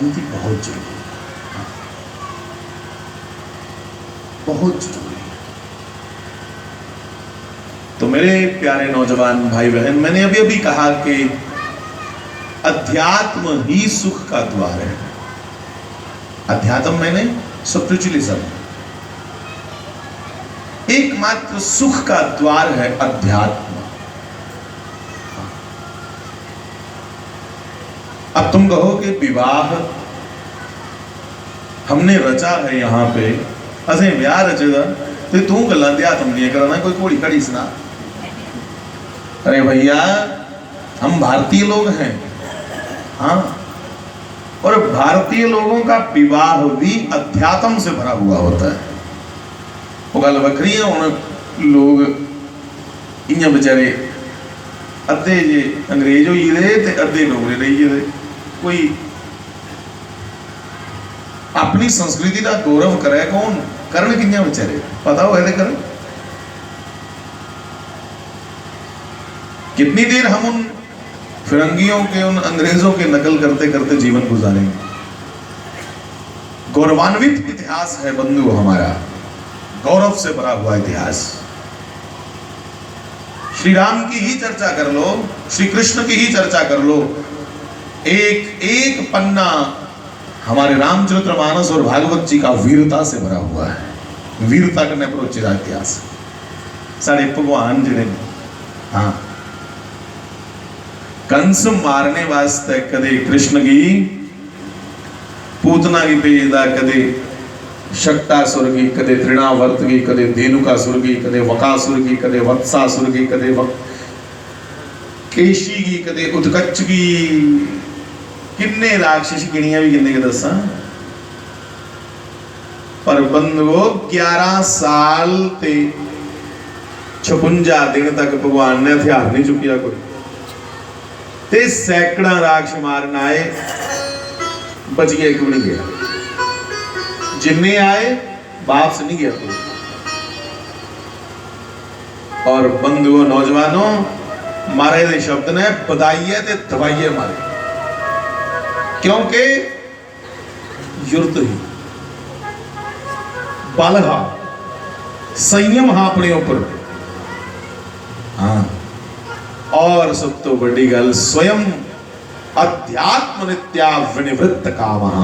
शांति बहुत जरूरी है, बहुत जरूरी है। तो मेरे प्यारे नौजवान भाई बहन, मैंने अभी अभी कहा कि अध्यात्म ही सुख का द्वार है। अध्यात्म मैंने स्पिरिचुअलिज्म, एकमात्र सुख का द्वार है अध्यात्म। अब तुम कहो कि विवाह हमने रचा है यहां पे, असें ब्याह रचेदा तो तू गल्लां अध्यात्म नहीं कराना, कोई घोड़ी घड़ी सुना। अरे भैया, हम भारतीय लोग हैं, हाँ, और भारतीय लोगों का विवाह भी अध्यात्म से भरा हुआ होता है। वो गल वक्री है, हुण लोग इयां बेचारे अद्धे जे अंग्रेज होई गेदे ते अद्धे डोगरे रही गेदे। कोई अपनी संस्कृति का गौरव करे कौन, करन कियां बेचारे, पता हो ते करन। कितनी देर हम उन फिरंगियों के, उन अंग्रेजों के नकल करते करते जीवन गुजारेंगे। गौरवान्वित इतिहास है बंधु हमारा, गौरव से भरा हुआ इतिहास। श्री राम की ही चर्चा कर लो, श्री कृष्ण की ही चर्चा कर लो, एक एक पन्ना हमारे रामचरितमानस और भागवत जी का वीरता से भरा हुआ है। वीरता करने पर उचित इतिहास साढ़े भगवान जिन्हें, हाँ, कंस मारने वास्ते कदे कृष्ण की पूतना की भेजदा, कदे शक्तासुर की, कदे तृणावर्त की, कदे धेनुकासुर की, कदे वकासुर की, कदे वत्सासुर की, कदे केशी की, कदे उत्कच की। किन्ने राक्षस गिनिया भी किन्ने के दसा। पर बंधुओ 11 साल ते 56 दिन तक भगवान ने हथियार नहीं चुकिया कोई, ते सैकड़ा राक्षस मारन आए, बच गया एक भी नहीं गया। जिन्ने आए वापस नहीं गया कोई। और बंधुओं नौजवानों, मारे दे शब्द ने बधाइए ते दवाइए मारे, क्योंकि युर्त ही बल हा, संयम हा अपने ऊपर, हाँ, और सब तो बड़ी गल स्वयं अध्यात्म नित्या विनिवृत्त कामः।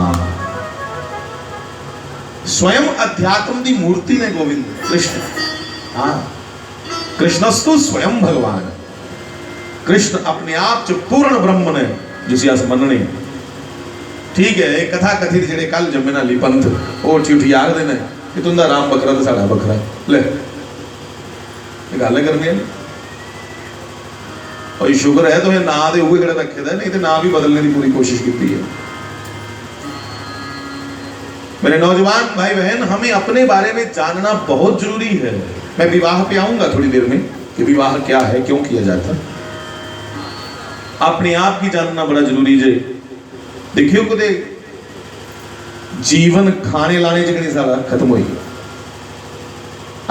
स्वयं अध्यात्म की मूर्ति ने गोविंद कृष्ण, हाँ, कृष्णस्तु स्वयं भगवान। कृष्ण अपने आप च पूर्ण ब्रह्म ने, जिसे अस मनने। ठीक है, एक कथा कथित जेडे कल जम्मे नाली पंथ वो उठी उठी आख देने कि तुंदा राम बखरा तो साडा बखरा। ले गल करनी है, और शुक्र है तो ना दे उहे खड़े रखे थे, नहीं तो ना भी बदलने की पूरी कोशिश की है। मेरे नौजवान भाई बहन, हमें अपने बारे में जानना बहुत जरूरी है। मैं विवाह पे आऊंगा थोड़ी देर में कि विवाह क्या है, क्यों किया जाता। अपने आप की जानना बड़ा जरूरी है। देखियो कदे जीवन खाने लाने च नहीं सारा खत्म हो गया।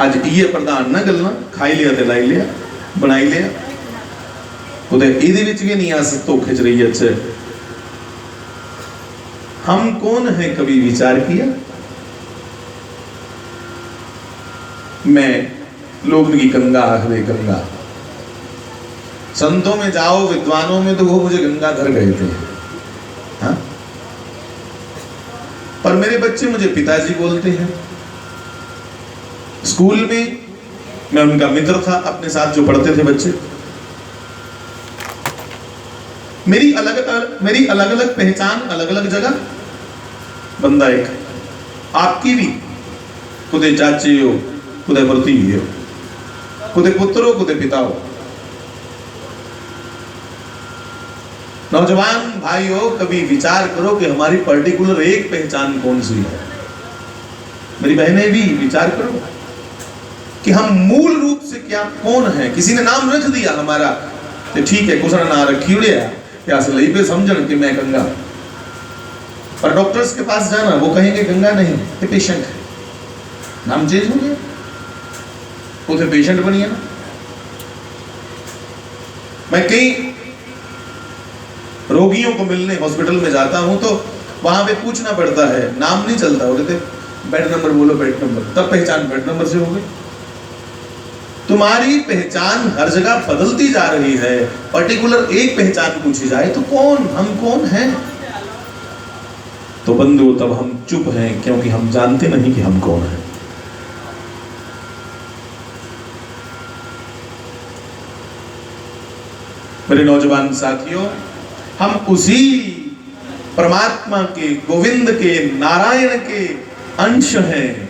अज ये प्रधान ना गलना, खाई लिया तो लाई लिया, बनाई लिया, कदे इहदे विच भी नहीं अस धोखे च रही। अच्छे हम कौन है, कभी विचार किया? मैं लोग की गंगा आखदे, गंगा संतों में जाओ, विद्वानों में तो वो मुझे गंगाधर गए थे, हाँ? पर मेरे बच्चे मुझे पिताजी बोलते हैं। स्कूल में मैं उनका मित्र था, अपने साथ जो पढ़ते थे बच्चे। मेरी अलग अलग पहचान, अलग अलग जगह। बंदा एक, आपकी भी कुदे चाचे हो, कुदे भतीजे हो, कुदे पुत्र हो, कुदे पिता हो। नौजवान भाइयों, कभी विचार करो कि हमारी पर्टिकुलर एक पहचान कौन सी है। मेरी बहनें भी विचार करो कि हम मूल रूप से क्या, कौन है। किसी ने नाम रख दिया हमारा, तो ठीक है, कुछ ना रखी उड़िया या से लई पे समझन कि मैं गंगा। पर डॉक्टर्स के पास जाना, वो कहेंगे गंगा नहीं, ये पेशेंट है। नाम चेंज हो गया, उसे पेशेंट बनिए ना। मैं कई रोगियों को मिलने हॉस्पिटल में जाता हूं तो वहां पे पूछना पड़ता है, नाम नहीं चलता, वो कहते बेड नंबर बोलो, बेड नंबर, तब पहचान बेड नंबर से हो गई। तुम्हारी पहचान हर जगह बदलती जा रही है, पर्टिकुलर एक पहचान पूछी जाए तो कौन, हम कौन हैं? तो बंधुओं तब हम चुप हैं, क्योंकि हम जानते नहीं कि हम कौन हैं। मेरे नौजवान साथियों, हम उसी परमात्मा के, गोविंद के, नारायण के अंश हैं।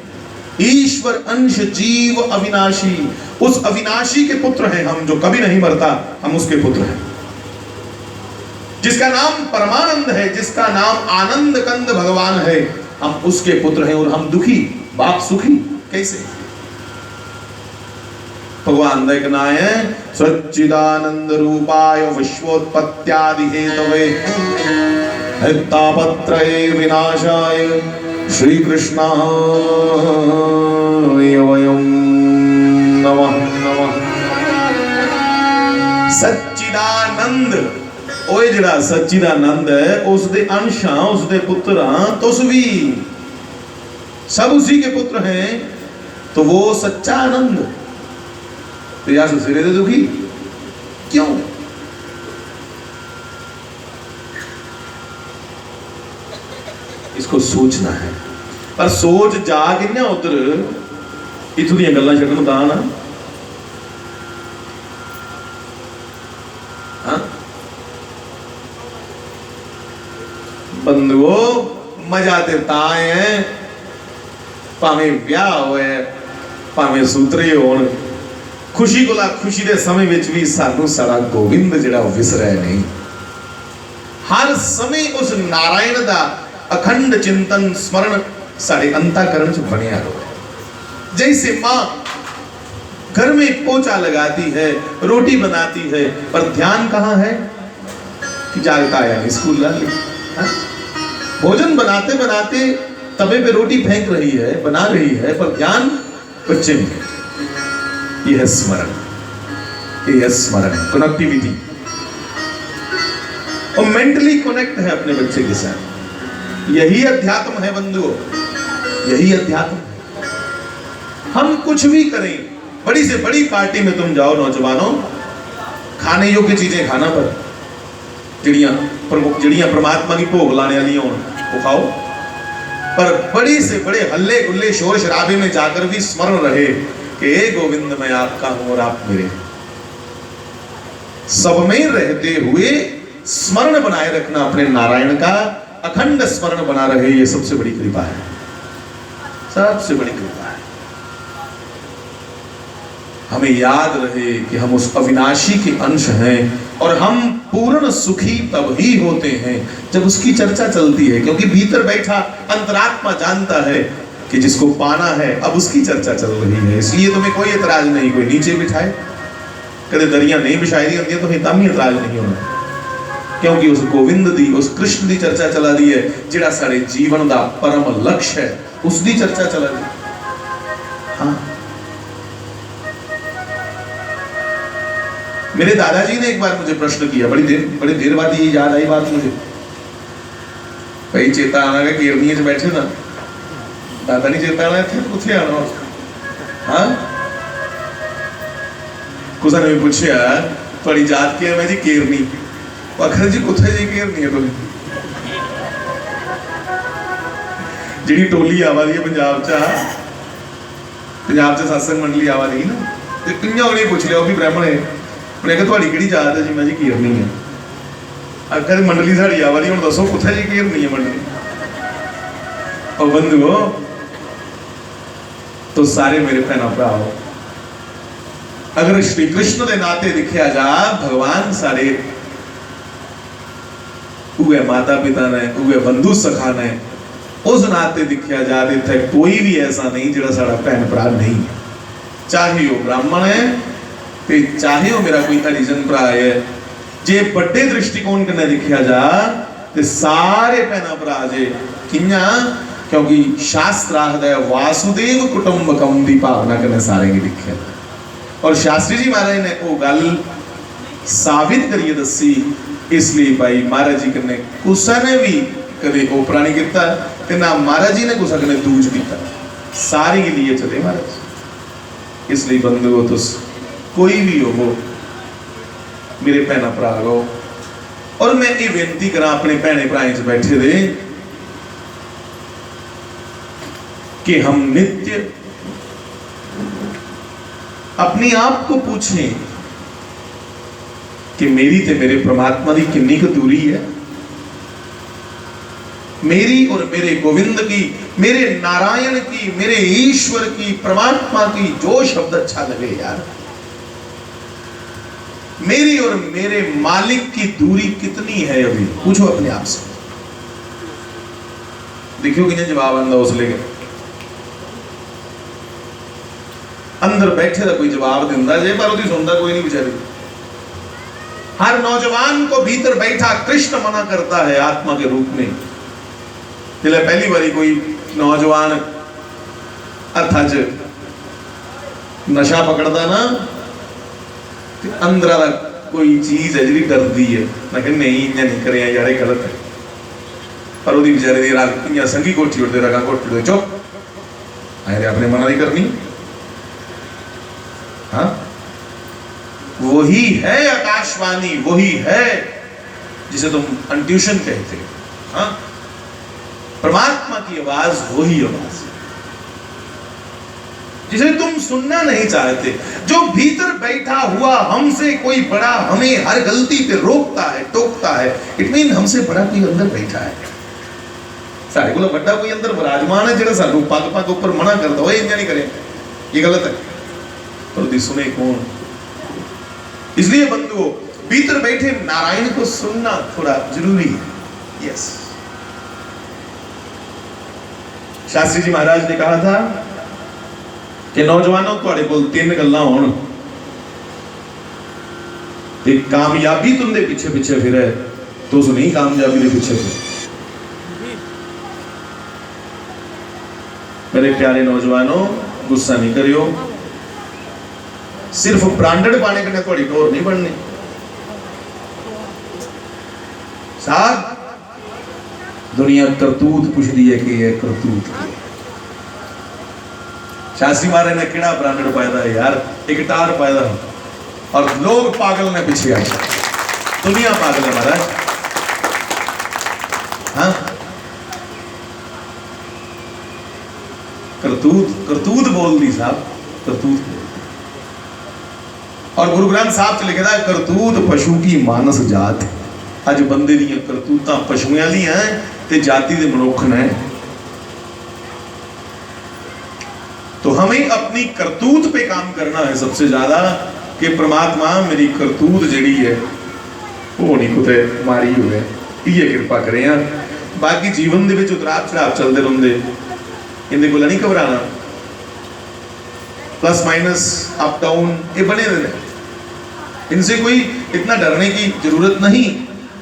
ईश्वर अंश जीव अविनाशी, उस अविनाशी के पुत्र हैं हम, जो कभी नहीं मरता, हम उसके पुत्र हैं। जिसका नाम परमानंद है, जिसका नाम आनंद कंद भगवान है, हम उसके पुत्र हैं। और हम दुखी, बाप सुखी कैसे? भगवान देखनाय सच्चिदानंद रूपाय विश्वोत्पत्त्यादि हेतवे तापत्रये विनाशाय श्री कृष्णाय वयं नमः नमः। सच्चिदानंद, ओए जिहड़ा सच्चिदानंद है, उसदे अंशां, उसदे पुत्रां, तुस भी सब उसी के पुत्र हैं। तो वो सच्चा आनंद, तो या सिरे दे दुखी क्यों? इसको सोचना है, पर सोच जाके ना उधर इथों दी गल्लां छड्डण तां ना। बंधुओ मजा ते तां है, भावें ब्याह होए, भावें सूत्रे होण, खुशी कोला खुशी दे समय विच भी सानू साडा गोविंद जिहड़ा विसरै नहीं। हर समय उस नारायण दा अखंड चिंतन स्मरण साडे अंतःकरण च बनिया रहे। जैसे मां घर में पोछा लगाती है, रोटी बनाती है, पर ध्यान कहाँ है कि जागता आया स्कूल ला ली। भोजन बनाते बनाते तवे पे रोटी फेंक रही है, बना रही है, पर ध्यान बच्चे में। यह स्मरण, यह स्मरण, कनेक्टिविटी, और मेंटली कनेक्ट है अपने बच्चे के साथ। यही अध्यात्म है बंधुओं, यही अध्यात्म। हम कुछ भी करें, बड़ी से बड़ी पार्टी में तुम जाओ नौजवानों, खाने योग्य चीजें खाना, पर जिड़ियां परमात्मा की भोग लाने वाली हों वो खाओ। पर बड़ी से बड़े हल्ले गुल्ले शोर शराबे में जाकर भी स्मरण रहे कि हे गोविंद मैं आपका हूं और आप मेरे। सब में रहते हुए स्मरण बनाए रखना अपने नारायण का, अखंड स्मरण बना रहे, ये सबसे बड़ी कृपा है, सबसे बड़ी कृपा है। हमें याद रहे कि हम उस अविनाशी के अंश हैं, और हम पूर्ण सुखी तब ही होते हैं जब उसकी चर्चा चलती है। क्योंकि भीतर बैठा अंतरात्मा जानता है कि जिसको पाना है, अब उसकी चर्चा चल रही है। इसलिए तुम्हें कोई एतराज नहीं, कोई नीचे बिठाए, कदे दरियां नहीं बिछाई दी होंदी तो हितां भी एतराज नहीं होना, क्योंकि उस गोविंद दी, उस कृष्ण दी चर्चा चला दी है, जिहड़ा साडे जीवन दा परम लक्ष्य है, उसकी चर्चा चला दी। हाँ, मेरे दादाजी ने एक बार मुझे प्रश्न किया, बड़ी देर बाद ये याद आई बात मुझे। भाई चेता आना कि केरनी च बैठे ना, दादा नहीं चेता आना थे कुछ आना। हाँ, कुछ ने भी पूछा थोड़ी जात की है, मैं जी केरनी। आखिर जी कुछ जी केरनी है तुम जी टोली आवा दी है पंजाब च सत्संग मंडली आवा दी ना, तो किन्या उन्हें पूछ लिया, वो भी ब्राह्मण है, उन्हें कहा थोड़ी किहड़ी जात है जी, मैं जी केरनी है। आखिर मंडली साड़ी आवा दी, हुण दसो कुत्थे जी केरनी है मंडली। और बंधुओं तो सारे मेरे भैन भरा, अगर श्री कृष्ण के नाते दिखा जा, भगवान सारे उहे माता पिता ने, उहे बंधु सखा ने, उस नाते दिखा जा इत्थे कोई भी ऐसा नहीं जिहड़ा साडा भैन भरा नहीं है। चाहे वो ब्राह्मण है ते चाहे वो मेरा कोई हरिजन भरा है। जे बड़े दृष्टिकोण कन्नै दिखा जा ते सारे भैन भरा जे कियां, क्योंकि शास्त्र आखदा है वासुदेव कुटुंबकम दी भावना कन्नै सारे की दिखा। और शास्त्री जी महाराज ने वो गल साबित करिए दसी, इसलिए भाई महाराज जी कन्नै कुसा ने भी कदे ओपरा नहीं किया ते ना महाराज जी ने कुछ अगले दूज किया, सारी के लिए चले महाराज। इसलिए बंधुओं तुस कोई भी हो मेरे भैन भरा हो, और मैं ये बेनती करा अपने भैने भराएं च बैठे दे कि हम नित्य अपने आप को पूछें कि मेरी ते मेरे परमात्मा की कितनी क दूरी है, मेरी और मेरे गोविंद की, मेरे नारायण की, मेरे ईश्वर की, परमात्मा की, जो शब्द अच्छा लगे यार, मेरी और मेरे मालिक की दूरी कितनी है अभी, पूछो अपने आप से। देखियो कि जवाब आंदा उस लेके अंदर बैठे का कोई जवाब दिंदा जे, पर उसकी सुनता कोई नहीं बेचारे। हर नौजवान को भीतर बैठा कृष्ण मना करता है आत्मा के रूप में। जिले पहली बारी कोई नौजवान अर्थाच नशा पकड़ता ना, तो अंदर वाला कोई चीज है जी डरती है, मैं कह नहीं इं नहीं करे यार गलत है, पर वो बेचारे की राग संगी कोठी उठते रगा कोठी उठते चुप अरे अपने मना नहीं करनी। हाँ वही है आकाशवाणी, वही है जिसे तुम अनट्यूशन कहते हो। हाँ परमात्मा की आवाज वही आवाज है जिसे तुम सुनना नहीं चाहते, जो भीतर बैठा हुआ हमसे कोई बड़ा हमें हर गलती पे रोकता है, टोकता है। इट मीन हमसे बड़ा कोई अंदर बैठा है, सारे को बड़ा कोई अंदर विराजमान है जो सानू पग पग ऊपर मना करता हो इंजा नहीं करें, ये गलत है। पर सुने कौन? इसलिए बंधुओं भीतर बैठे नारायण को सुनना थोड़ा जरूरी है। यस, शास्त्री जी महाराज ने कहा था कि नौजवानों तुहाडे कोल तीन गल्लां होण, ते कामयाबी तुंदे पीछे पीछे फिरे तो उस नहीं कामयाबी दे पीछे फिर। मेरे प्यारे नौजवानों गुस्सा नहीं करियो, सिर्फ ब्रांडेड पाने के थोड़ी टोर नहीं बननी साहब। दुनिया करतूत पूछती है कि ये करतूत शास्त्री महाराज ने केड़ा ब्रांडेड पाया है यार, एक टार पाया और लोग पागल ने पीछे आए, दुनिया पागल है महाराज। हाँ करतूत करतूत बोल दी साहब, करतूत। और गुरु ग्रंथ साहब च लिखा है करतूत पशु की मानस जात। अज बंदे दी करतूतां पशुआं दी हैं ते जाति दे मनुख ने। तो हमें अपनी करतूत पे काम करना है सबसे ज्यादा कि परमात्मा मेरी करतूत जिहड़ी है वो नहीं कुते मारी हुए, ये कृपा करें। बाकी जीवन दे विच उतराव चढ़ाव चलते रहंदे, इहदे कोल नहीं घबराना, प्लस माइनस अप डाउन ये बने रहने, इनसे कोई इतना डरने की जरूरत नहीं।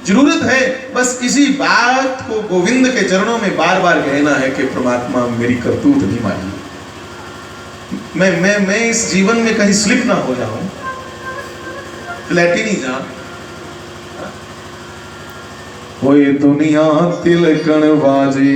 जरूरत है बस इसी बात को गोविंद के चरणों में बार बार कहना है कि परमात्मा मेरी करतूत नहीं मानी, मैं इस जीवन में कहीं स्लिप ना हो जाऊं, फ्लैट ही नहीं जा। होए दुनिया तिलकण बाजी